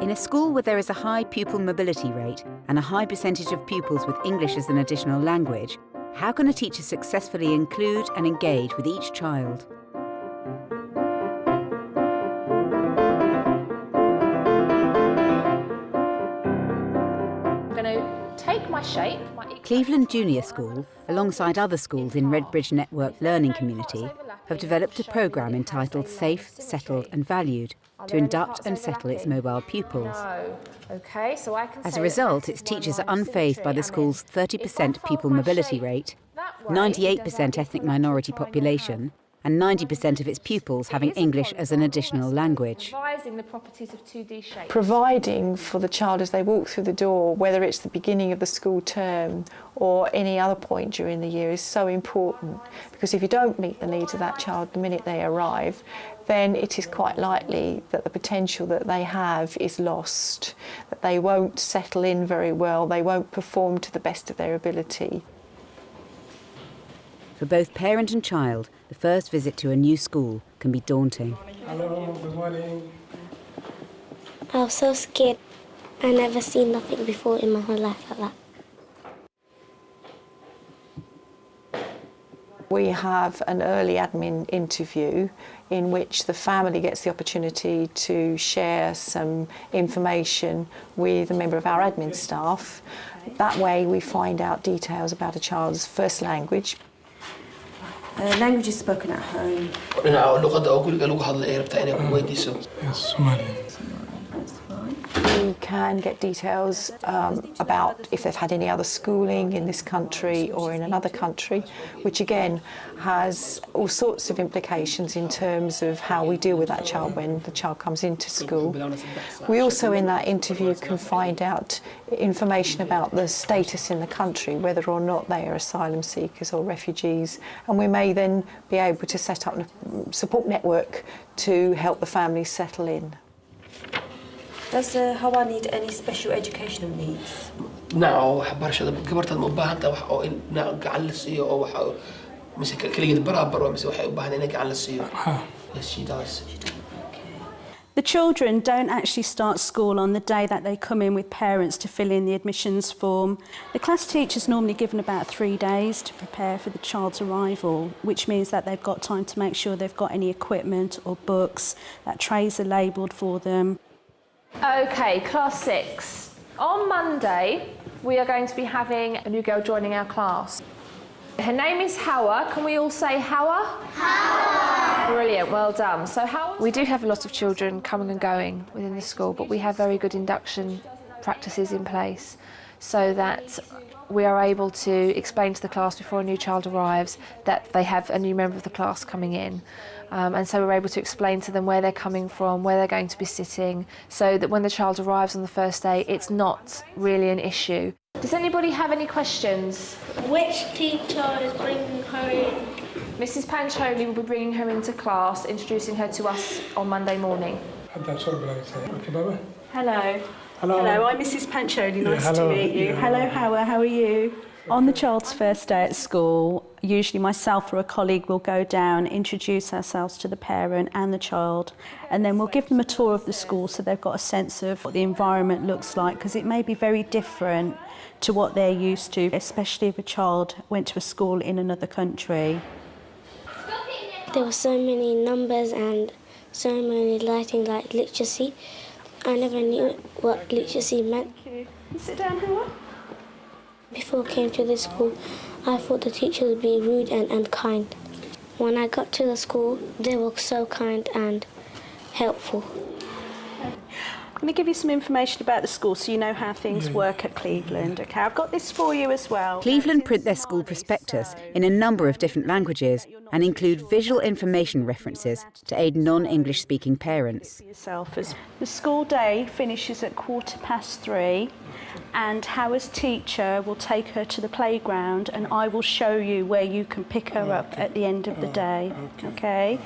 In a school where there is a high pupil mobility rate and a high percentage of pupils with English as an additional language, how can a teacher successfully include and engage with each child? I'm going to take my shape. Cleveland Junior School, alongside other schools in Redbridge Network Learning Community, have developed a programme entitled Safe, Settled and Valued to induct and settle its mobile pupils. As a result, its teachers are unfazed by the school's 30% pupil mobility rate, 98% ethnic minority population, and 90% of its pupils having English as an additional language. Providing for the child as they walk through the door, whether it's the beginning of the school term or any other point during the year, is so important, because if you don't meet the needs of that child the minute they arrive, then it is quite likely that the potential that they have is lost, that they won't settle in very well, they won't perform to the best of their ability. For both parent and child, the first visit to a new school can be daunting. Hello, good morning. I was so scared. I never seen nothing before in my whole life like that. We have an early admin interview in which the family gets the opportunity to share some information with a member of our admin staff. That way we find out details about a child's first language. Language is spoken at home. Yes, Somali. We can get details about if they've had any other schooling in this country or in another country, which again has all sorts of implications in terms of how we deal with that child when the child comes into school. We also in that interview can find out information about the status in the country, whether or not they are asylum seekers or refugees, and we may then be able to set up a support network to help the families settle in. Does Hawa need any special educational needs? No, waxbarashada gabartan ma u baahan tahay wax oo in gacan la siiyo oo waxa mise kaligeed barabar mise waxay u baahan inay gacan la siiyo. Yes, she does. The children don't actually start school on the day that they come in with parents to fill in the admissions form. The class teacher's normally given about 3 days to prepare for the child's arrival, which means that they've got time to make sure they've got any equipment or books, that trays are labelled for them. Okay, class 6. On Monday, we are going to be having a new girl joining our class. Her name is Hawa. Can we all say Hawa? Hawa! Brilliant, well done. So Hawa... We do have a lot of children coming and going within the school, but we have very good induction practices in place so that we are able to explain to the class before a new child arrives that they have a new member of the class coming in. And so we're able to explain to them where they're coming from, where they're going to be sitting, so that when the child arrives on the first day, it's not really an issue. Does anybody have any questions? Which teacher is bringing her in? Mrs. Pancholi will be bringing her into class, introducing her to us on Monday morning. Okay, Baba. Hello. Hello. Hello, I'm Mrs. Pancholi, nice hello. to meet you. Yeah, hello, Hawa, how are you? On the child's first day at school, usually myself or a colleague will go down, introduce ourselves to the parent and the child, and then we'll give them a tour of the school so they've got a sense of what the environment looks like, because it may be very different to what they're used to, especially if a child went to a school in another country. There were so many numbers and so many lighting like literacy. I never knew what literacy meant. Thank you. Sit down, Hawa. Before I came to this school, I thought the teachers would be rude and kind. When I got to the school, they were so kind and helpful. I'm going to give you some information about the school so you know how things work at Cleveland. Okay, I've got this for you as well. Cleveland print their school prospectus in a number of different languages and include visual information references to aid non-English speaking parents. The school day finishes at 3:15 and Hawa's teacher will take her to the playground and I will show you where you can pick her up at the end of the day. Okay?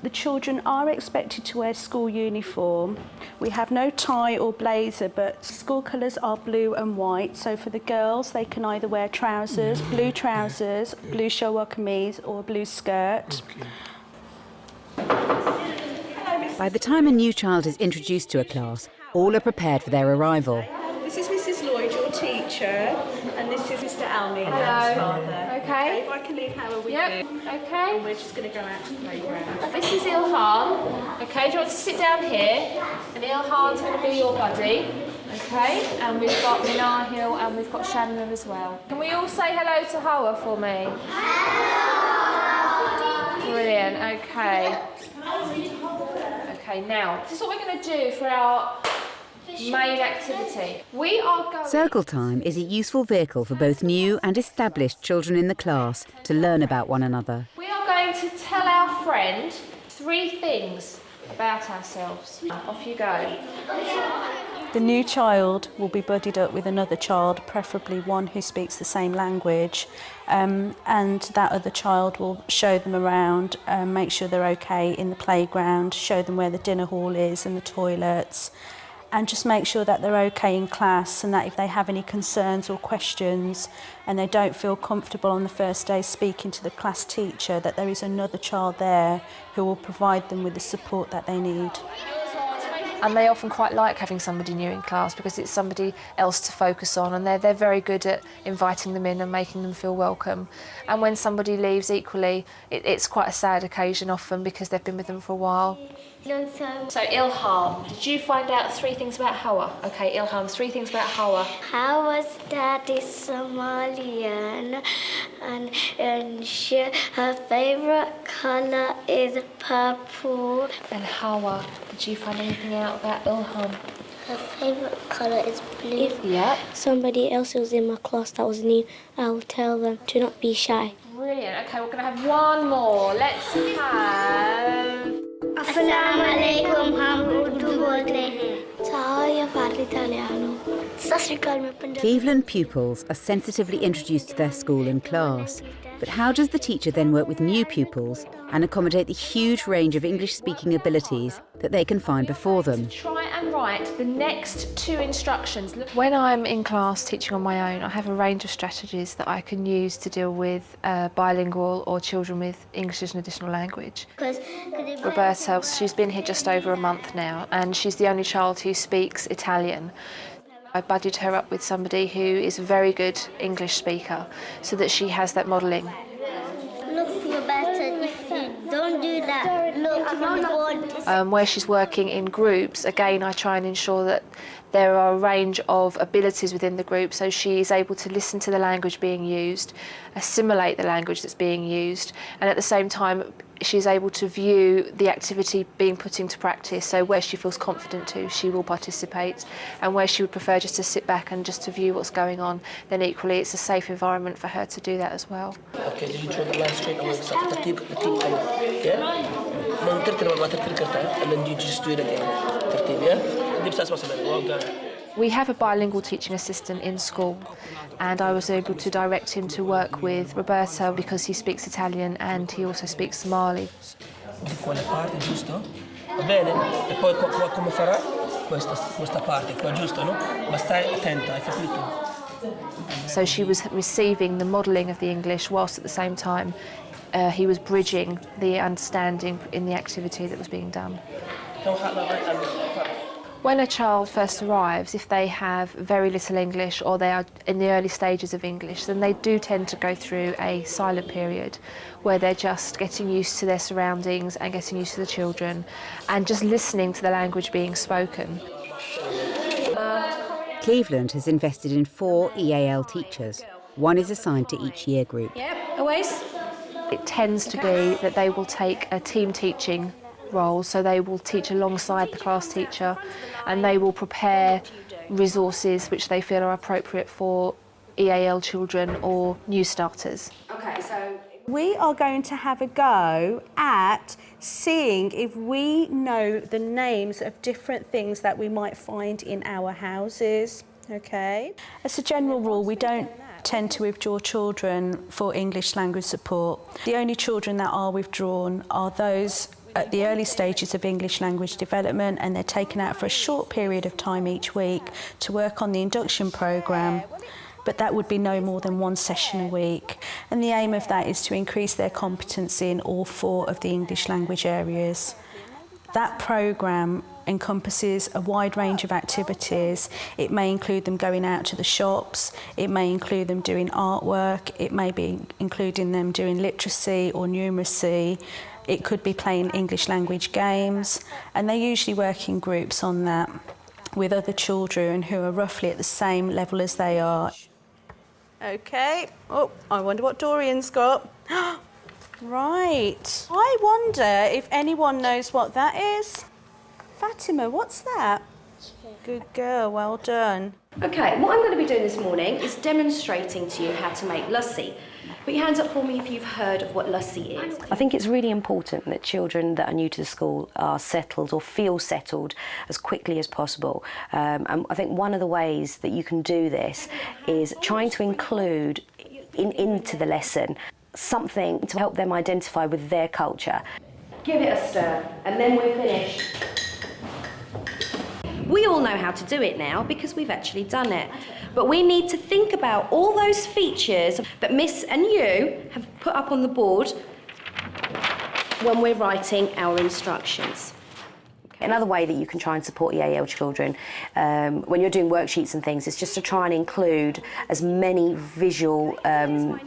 The children are expected to wear school uniform. We have no tie or blazer, but school colours are blue and white. So for the girls, they can either wear trousers, blue shalwar kameez, or a blue skirt. By the time a new child is introduced to a class, All are prepared for their arrival. This is Mrs. Lloyd, your teacher, and this is Mr. Almy, Hello. Howard's father. Okay. If I can leave Howard with Yep. you. Okay. And we're just going to go out to the playground. This is Ilhan. Okay, do you want to sit down here? And Ilhan's going to be your buddy. Okay, and we've got Minahil and we've got Shanna as well. Can we all say hello to Hawa for me? Hello! Brilliant, okay. Okay, now, this is what we're going to do for our main activity. We are going... Circle time is a useful vehicle for both new and established children in the class to learn about one another. We are going to tell our friend 3 things about ourselves. Off you go. The new child will be buddied up with another child, preferably one who speaks the same language, and that other child will show them around, make sure they're okay in the playground, show them where the dinner hall is and the toilets, and just make sure that they're okay in class, and that if they have any concerns or questions and they don't feel comfortable on the first day speaking to the class teacher, that there is another child there who will provide them with the support that they need. And they often quite like having somebody new in class because it's somebody else to focus on, and they're very good at inviting them in and making them feel welcome. And when somebody leaves equally, it's quite a sad occasion often because they've been with them for a while. So Ilham, did you find out 3 things about Hawa? Okay, Ilham, 3 things about Hawa. Hawa's dad is Somalian, and her favourite colour is purple. And Hawa, did you find anything out about Ilham? Her favourite colour is blue. Yeah. Somebody else who was in my class that was new, I will tell them to not be shy. Brilliant. Okay, we're going to have one more. Let's have... Assalamu alaikum, हम उर्दू बोलते हैं। Ciao, parlo italiano. Sat Sri Akal, मैं Punjabi. Cleveland pupils are sensitively introduced to their school in class. But how does the teacher then work with new pupils and accommodate the huge range of English-speaking abilities that they can find before them? Try and write the next 2 instructions. When I'm in class teaching on my own, I have a range of strategies that I can use to deal with bilingual or children with English as an additional language. Roberta, she's been here just over a month now, and she's the only child who speaks Italian. I buddied her up with somebody who is a very good English speaker so that she has that modelling. Look, Roberta, if you don't do that, look, you want... Where she's working in groups, again, I try and ensure that there are a range of abilities within the group, so she is able to listen to the language being used, assimilate the language that's being used, and at the same time, she's able to view the activity being put into practice. So where she feels confident to, she will participate, and where she would prefer just to sit back and just to view what's going on, then equally it's a safe environment for her to do that as well. Okay, did you draw the line straight away? Yeah? No, and then you just do it again. Yeah? Well done. We have a bilingual teaching assistant in school, and I was able to direct him to work with Roberta because he speaks Italian and he also speaks Somali. Di quale parte, giusto? Va bene? E poi come farà? Questa parte qua, giusto, no? Ma stai attenta, hai capito? So she was receiving the modelling of the English whilst at the same time he was bridging the understanding in the activity that was being done. When a child first arrives, if they have very little English or they are in the early stages of English, then they do tend to go through a silent period where they're just getting used to their surroundings and getting used to the children and just listening to the language being spoken. Cleveland has invested in 4 EAL teachers. 1 is assigned to each year group. Yep, always. It tends to be that they will take a team teaching role, so they will teach alongside the class teacher and they will prepare resources which they feel are appropriate for EAL children or new starters. Okay, so we are going to have a go at seeing if we know the names of different things that we might find in our houses, okay? As a general rule, we don't tend to withdraw children for English language support. The only children that are withdrawn are those at the early stages of English language development, and they're taken out for a short period of time each week to work on the induction programme, but that would be no more than 1 session a week. And the aim of that is to increase their competency in all 4 of the English language areas. That programme encompasses a wide range of activities. It may include them going out to the shops, it may include them doing artwork, it may be including them doing literacy or numeracy, it could be playing English language games, and they usually work in groups on that with other children who are roughly at the same level as they are. OK, oh, I wonder what Dorian's got. Right, I wonder if anyone knows what that is. Fatima, what's that? Good girl, well done. OK, what I'm going to be doing this morning is demonstrating to you how to make lassi. Put your hands up for me if you've heard of what lassi is. I think it's really important that children that are new to the school are settled or feel settled as quickly as possible. And I think one of the ways that you can do this is trying to include into the lesson something to help them identify with their culture. Give it a stir and then we're finished. We all know how to do it now because we've actually done it. But we need to think about all those features that Miss and you have put up on the board when we're writing our instructions. Another way that you can try and support EAL children when you're doing worksheets and things is just to try and include as many visual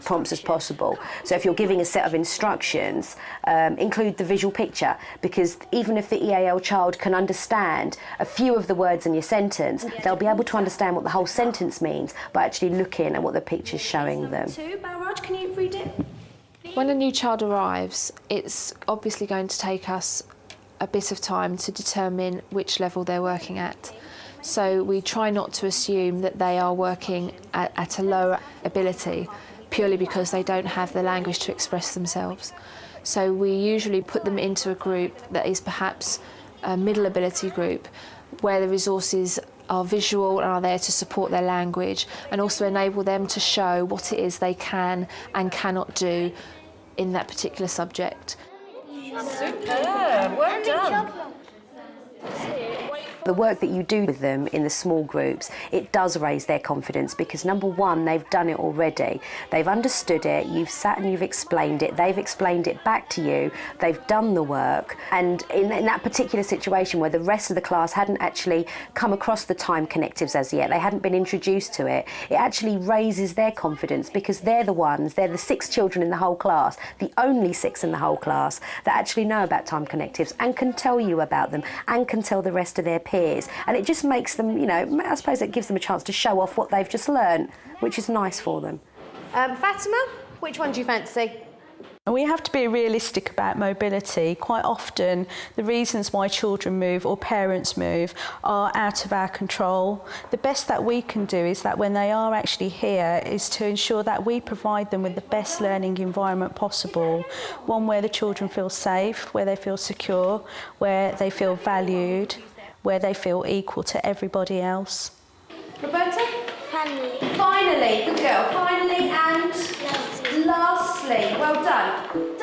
prompts as possible. So if you're giving a set of instructions, include the visual picture, because even if the EAL child can understand a few of the words in your sentence, they'll be able to understand what the whole sentence means by actually looking at what the picture's showing them. Balraj, can you read it? When a new child arrives, it's obviously going to take us a bit of time to determine which level they're working at. So we try not to assume that they are working at a lower ability purely because they don't have the language to express themselves. So we usually put them into a group that is perhaps a middle ability group where the resources are visual and are there to support their language and also enable them to show what it is they can and cannot do in that particular subject. Superb, well done. The work that you do with them in the small groups, it does raise their confidence because, number one, they've done it already. They've understood it, you've sat and you've explained it, they've explained it back to you, they've done the work. And in that particular situation where the rest of the class hadn't actually come across the time connectives as yet, they hadn't been introduced to it, it actually raises their confidence because they're the 6 children in the whole class, the only 6 in the whole class that actually know about time connectives and can tell you about them and can tell the rest of their peers. And it just makes them, you know, I suppose it gives them a chance to show off what they've just learned, which is nice for them. Fatima, which one do you fancy? We have to be realistic about mobility. Quite often, the reasons why children move or parents move are out of our control. The best that we can do is that when they are actually here is to ensure that we provide them with the best learning environment possible. One where the children feel safe, where they feel secure, where they feel valued, where they feel equal to everybody else. Roberta? Finally. Finally, good girl. Finally and lastly. Well done.